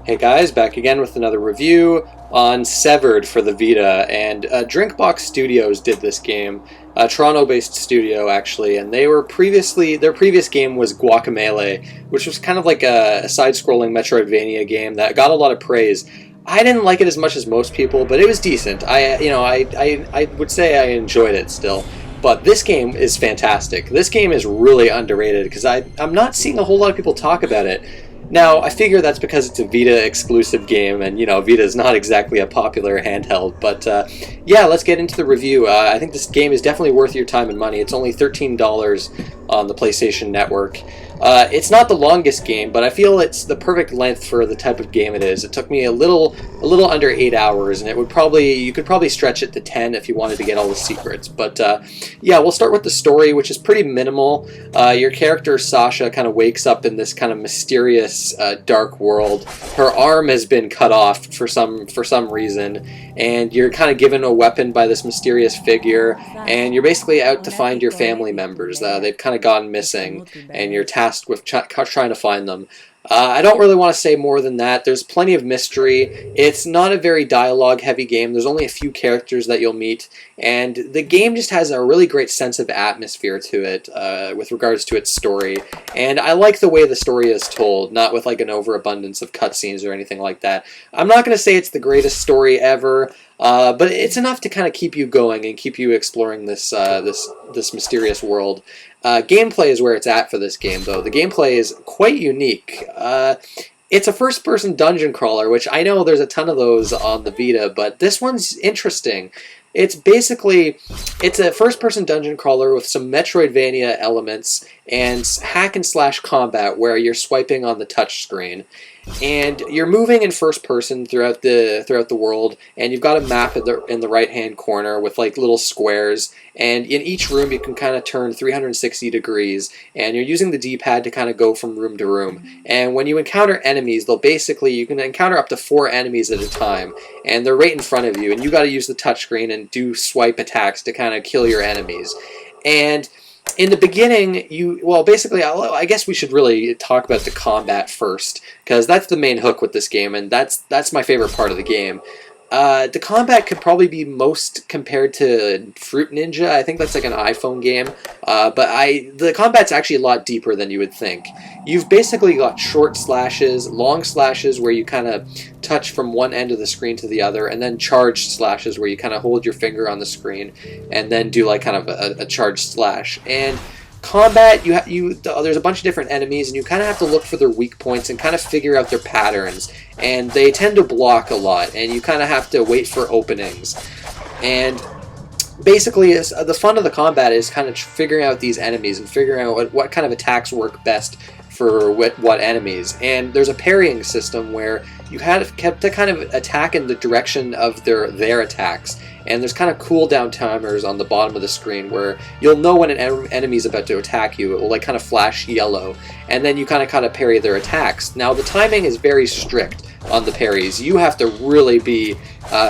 Hey guys, back again with another review on Severed for the Vita, and Drinkbox Studios did this game, a Toronto-based studio actually, and their previous game was Guacamelee, which was kind of like a side-scrolling Metroidvania game that got a lot of praise. I didn't like it as much as most people, but it was decent. I would say I enjoyed it still. But this game is fantastic. This game is really underrated because I'm not seeing a whole lot of people talk about it. Now, I figure that's because it's a Vita exclusive game, and, Vita is not exactly a popular handheld, but, yeah, let's get into the review. I think this game is definitely worth your time and money. It's only $13 on the PlayStation Network. It's not the longest game, but I feel it's the perfect length for the type of game it is. It took me a little under 8 hours, and you could probably stretch it to 10 if you wanted to get all the secrets. But yeah, we'll start with the story, which is pretty minimal. Your character Sasha kind of wakes up in this kind of mysterious dark world. Her arm has been cut off for some reason, and you're kind of given a weapon by this mysterious figure, and you're basically out to find your family members. They've kind of gone missing, and you're tasked with trying to find them. I don't really want to say more than that. There's plenty of mystery. It's not a very dialogue-heavy game. There's only a few characters that you'll meet, and the game just has a really great sense of atmosphere to it with regards to its story. And I like the way the story is told, not with like an overabundance of cutscenes or anything like that. I'm not going to say it's the greatest story ever, but it's enough to kind of keep you going and keep you exploring this mysterious world. Gameplay is where it's at for this game, though. The gameplay is quite unique. It's a first-person dungeon crawler, which I know there's a ton of those on the Vita, but this one's interesting. It's a first-person dungeon crawler with some Metroidvania elements and hack-and-slash combat where you're swiping on the touch screen. And you're moving in first person throughout the world, and you've got a map in the right hand corner with like little squares, and in each room you can kind of turn 360 degrees, and you're using the D-pad to kind of go from room to room. And when you encounter enemies, you can encounter up to 4 enemies at a time, and they're right in front of you, and you got to use the touchscreen and do swipe attacks to kind of kill your enemies. And in the beginning, basically, I guess we should really talk about the combat first, because that's the main hook with this game, and that's my favorite part of the game. The combat could probably be most compared to Fruit Ninja. I think that's like an iPhone game, but the combat's actually a lot deeper than you would think. You've basically got short slashes, long slashes where you kind of touch from one end of the screen to the other, and then charged slashes where you kind of hold your finger on the screen and then do like kind of a charged slash. And combat, there's a bunch of different enemies, and you kind of have to look for their weak points and kind of figure out their patterns. And they tend to block a lot, and you kind of have to wait for openings. And basically, the fun of the combat is kind of figuring out these enemies and figuring out what kind of attacks work best for what enemies. And there's a parrying system where you have to kind of attack in the direction of their attacks. And there's kind of cooldown timers on the bottom of the screen where you'll know when an enemy's about to attack you. It will like kind of flash yellow, and then you kind of parry their attacks. Now the timing is very strict on the parries. You have to really be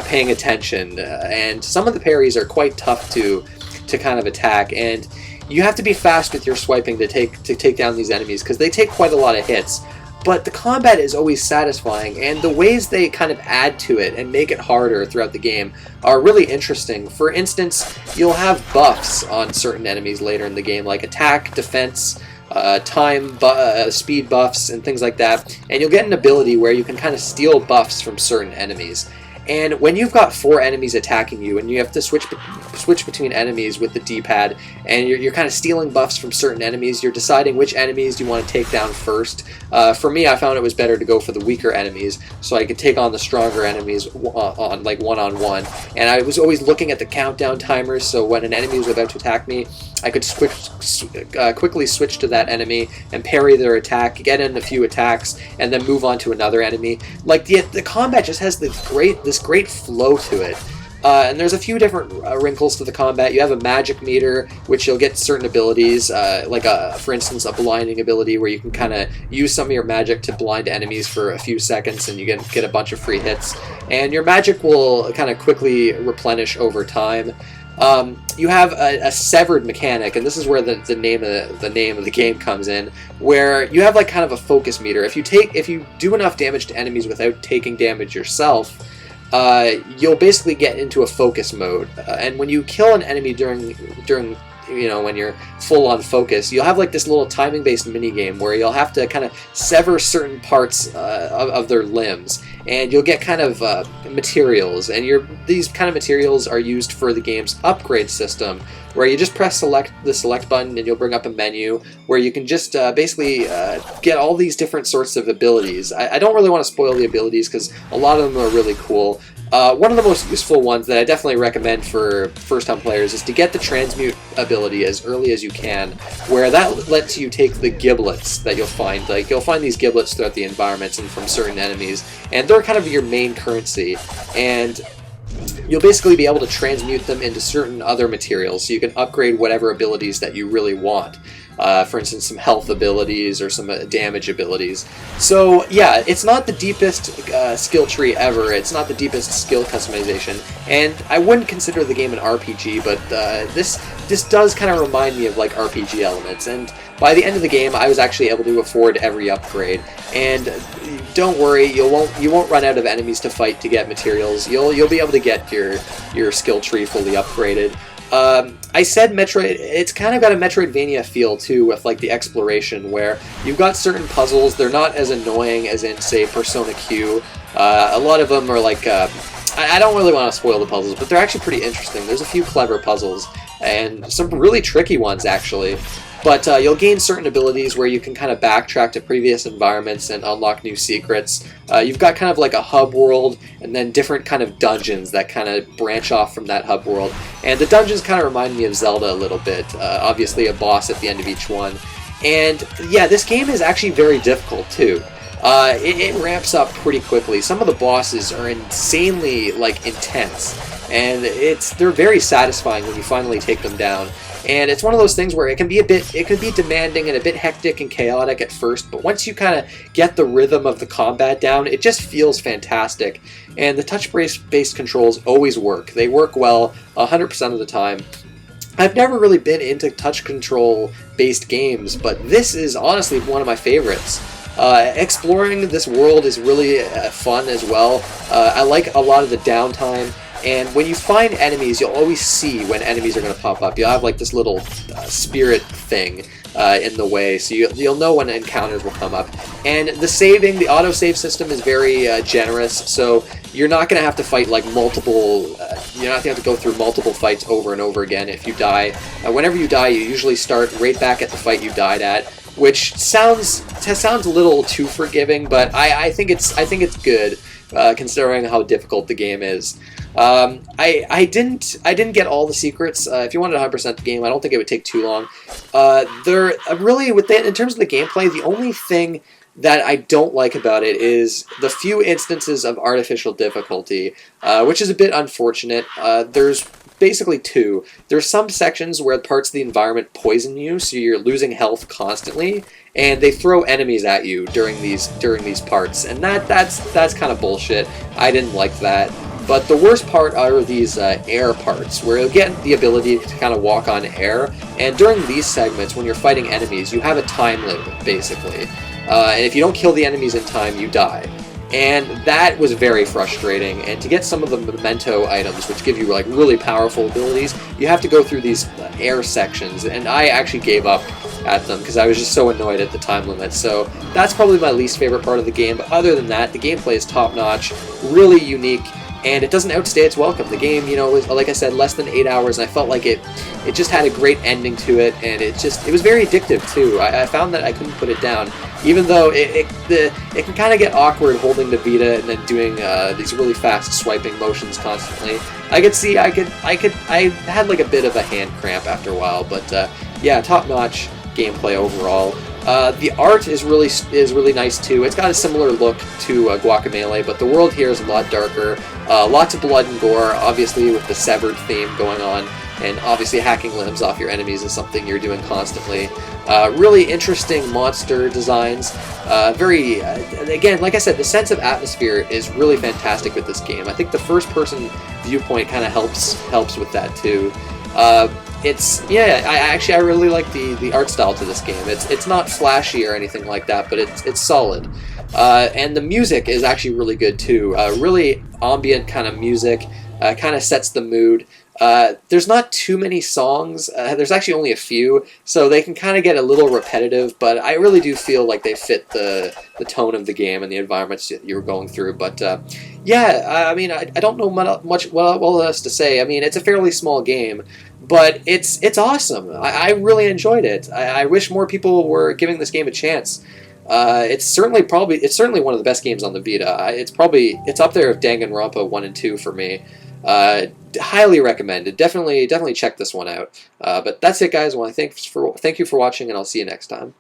paying attention, and some of the parries are quite tough to kind of attack, and you have to be fast with your swiping to take down these enemies because they take quite a lot of hits. But the combat is always satisfying, and the ways they kind of add to it and make it harder throughout the game are really interesting. For instance, you'll have buffs on certain enemies later in the game, like attack, defense, speed buffs, and things like that. And you'll get an ability where you can kind of steal buffs from certain enemies. And when you've got 4 enemies attacking you, and you have to switch between enemies with the D-pad, and you're kind of stealing buffs from certain enemies, you're deciding which enemies you want to take down first. For me, I found it was better to go for the weaker enemies, so I could take on the stronger enemies on like one-on-one. And I was always looking at the countdown timers, so when an enemy was about to attack me, I could quickly switch to that enemy and parry their attack, get in a few attacks, and then move on to another enemy. Like the combat just has this great flow to it. And there's a few different wrinkles to the combat. You have a magic meter, which you'll get certain abilities, for instance, a blinding ability where you can kind of use some of your magic to blind enemies for a few seconds, and you get a bunch of free hits. And your magic will kind of quickly replenish over time. You have a severed mechanic, and this is where the name of the game comes in, where you have like kind of a focus meter. If you do enough damage to enemies without taking damage yourself, you'll basically get into a focus mode. And when you kill an enemy during when you're full on focus, you'll have like this little timing based mini game where you'll have to kind of sever certain parts of their limbs, and you'll get kind of materials, and these kind of materials are used for the game's upgrade system, where you just press the select button and you'll bring up a menu where you can just basically get all these different sorts of abilities. I don't really want to spoil the abilities because a lot of them are really cool. One of the most useful ones that I definitely recommend for first-time players is to get the transmute ability as early as you can, where that lets you take the giblets that you'll find. Like, you'll find these giblets throughout the environments and from certain enemies, and they're kind of your main currency, and you'll basically be able to transmute them into certain other materials, so you can upgrade whatever abilities that you really want. For instance, some health abilities or some damage abilities. So yeah, it's not the deepest skill tree ever, it's not the deepest skill customization, and I wouldn't consider the game an RPG, but this does kind of remind me of like RPG elements, and by the end of the game I was actually able to afford every upgrade, and don't worry, you won't run out of enemies to fight to get materials. You'll be able to get your skill tree fully upgraded. I said Metroid, it's kind of got a Metroidvania feel too, with like the exploration, where you've got certain puzzles. They're not as annoying as in, say, Persona Q. A lot of them are like, I don't really want to spoil the puzzles, but they're actually pretty interesting. There's a few clever puzzles, and some really tricky ones actually. But you'll gain certain abilities where you can kind of backtrack to previous environments and unlock new secrets. You've got kind of like a hub world, and then different kind of dungeons that kind of branch off from that hub world. And the dungeons kind of remind me of Zelda a little bit. Obviously a boss at the end of each one. And yeah, this game is actually very difficult too. It ramps up pretty quickly. Some of the bosses are insanely like intense, and they're very satisfying when you finally take them down. And it's one of those things where it can be demanding and a bit hectic and chaotic at first, but once you kind of get the rhythm of the combat down, it just feels fantastic. And the touch-based controls always work. They work well 100% of the time. I've never really been into touch control-based games, but this is honestly one of my favorites. Exploring this world is really fun as well. I like a lot of the downtime. And when you find enemies, you'll always see when enemies are going to pop up. You'll have like this little spirit thing in the way, so you'll know when encounters will come up. And the auto-save system is very generous, so you're not going to have to fight like multiple, you're not going to have to go through multiple fights over and over again if you die. Whenever you die, you usually start right back at the fight you died at, which sounds a little too forgiving, but I think it's good considering how difficult the game is. I didn't get all the secrets. If you wanted to 100% the game, I don't think it would take too long. They're really, in terms of the gameplay, the only thing that I don't like about it is the few instances of artificial difficulty, which is a bit unfortunate. There's basically two. There's some sections where parts of the environment poison you, so you're losing health constantly, and they throw enemies at you during these parts, and that's kind of bullshit. I didn't like that. But the worst part are these air parts, where you'll get the ability to kind of walk on air, and during these segments, when you're fighting enemies, you have a time limit, basically. And if you don't kill the enemies in time, you die. And that was very frustrating, and to get some of the memento items, which give you like really powerful abilities, you have to go through these air sections, and I actually gave up at them because I was just so annoyed at the time limit. So that's probably my least favorite part of the game, but other than that, the gameplay is top-notch, really unique, and it doesn't outstay its welcome. The game, was, like I said, less than 8 hours, and I felt like it just had a great ending to it, and it was very addictive too. I found that I couldn't put it down, even though it can kind of get awkward holding the Vita and then doing these really fast swiping motions constantly. I had like a bit of a hand cramp after a while, but yeah, top-notch gameplay overall. The art is really nice too. It's got a similar look to Guacamelee, but the world here is a lot darker. Lots of blood and gore, obviously with the Severed theme going on. and obviously hacking limbs off your enemies is something you're doing constantly. Really interesting monster designs. Again, like I said, the sense of atmosphere is really fantastic with this game. I think the first-person viewpoint kind of helps with that too. I really like the art style to this game. It's not flashy or anything like that, but it's solid. And the music is actually really good too. Really ambient kind of music, kind of sets the mood. There's not too many songs. There's actually only a few, so they can kind of get a little repetitive, but I really do feel like they fit the tone of the game and the environments that you're going through. But I mean, I don't know much else to say. I mean, it's a fairly small game, but it's awesome. I really enjoyed it. I wish more people were giving this game a chance. It's certainly one of the best games on the Vita. It's up there with Danganronpa 1 and 2 for me. Highly recommended. Definitely check this one out. But that's it, guys. Well, thank you for watching, and I'll see you next time.